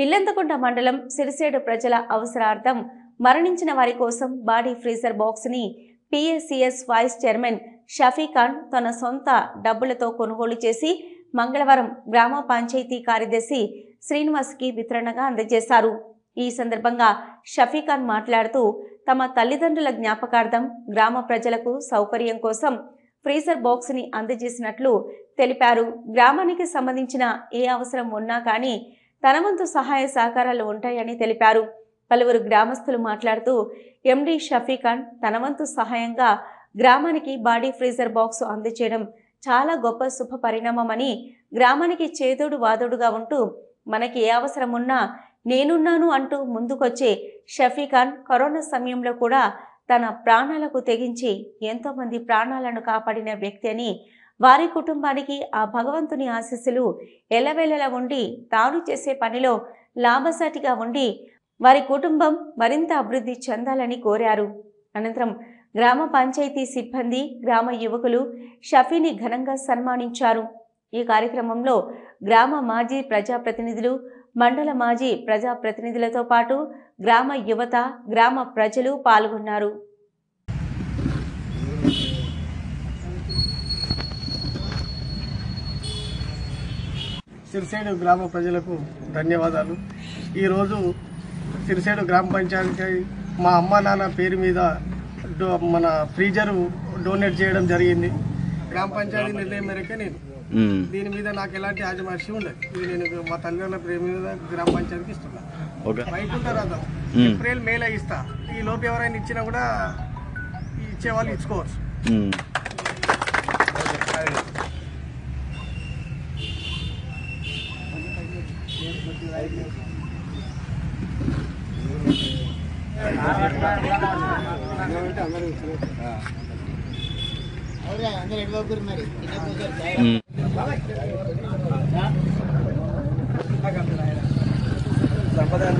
ఇల్లంతకుంట మండలం సిరిసేడు ప్రజల అవసరార్థం మరణించిన వారి కోసం బాడీ ఫ్రీజర్ బాక్స్ ని పిఎసిఎస్ వైస్ చైర్మన్ షఫీఖాన్ తన సొంత డబ్బులతో కొనుగోలు చేసి మంగళవారం గ్రామ పంచాయతీ కార్యదర్శి శ్రీనివాస్కి వితరణగా అందజేశారు. ఈ సందర్భంగా షఫీఖాన్ మాట్లాడుతూ తమ తల్లిదండ్రుల జ్ఞాపకార్థం గ్రామ ప్రజలకు సౌకర్యం కోసం ఫ్రీజర్ బాక్స్ ని అందజేసినట్లు తెలిపారు. గ్రామానికి సంబంధించిన ఏ అవసరం ఉన్నా కానీ తన వంతు సహాయ సహకారాలు ఉంటాయని తెలిపారు. పలువురు గ్రామస్తులు మాట్లాడుతూ ఎండి షఫీఖాన్ తన వంతు సహాయంగా గ్రామానికి బాడీ ఫ్రీజర్ బాక్స్ అందజేయడం చాలా గొప్ప శుభ పరిణామమని, గ్రామానికి చేదోడు వాదోడుగా ఉంటూ మనకి ఏ అవసరం ఉన్నా నేనున్నాను అంటూ ముందుకొచ్చే షఫీఖాన్ కరోనా సమయంలో కూడా తన ప్రాణాలకు తెగించి ఎంతో మంది ప్రాణాలను కాపాడిన వ్యక్తి అని, వారి కుటుంబానికి ఆ భగవంతుని ఆశీస్సులు ఎల్లవేళలా ఉండి తాను చేసే పనిలో లాభసాటిగా ఉండి వారి కుటుంబం మరింత అభివృద్ధి చెందాలని కోరారు. అనంతరం గ్రామ పంచాయతీ సిబ్బంది, గ్రామ యువకులు షఫీని ఘనంగా సన్మానించారు. ఈ కార్యక్రమంలో గ్రామ మాజీ ప్రజాప్రతినిధులు, మండల మాజీ ప్రజాప్రతినిధులతో పాటు గ్రామ యువత, గ్రామ ప్రజలు పాల్గొన్నారు. సిరిసేడు గ్రామ ప్రజలకు ధన్యవాదాలు. ఈరోజు సిరిసేడు గ్రామ పంచాయతీ మా అమ్మ నాన్న పేరు మీద మన ఫ్రీజరు డొనేట్ చేయడం జరిగింది. గ్రామ పంచాయతీ నిర్ణయం మేరకే నేను దీని మీద నాకు ఎలాంటి యాజమాన్యం ఉండదు. ఇది నేను మా తల్లిదండ్రుల పేరు మీద గ్రామ పంచాయతీకి ఇస్తున్నా. వైకుంఠ రథం ఏప్రిల్ మేలో ఇస్తా. ఈ లోపు ఎవరైనా ఇచ్చినా కూడా ఇచ్చేవాళ్ళు ఇచ్చుకోవచ్చు. అందరూ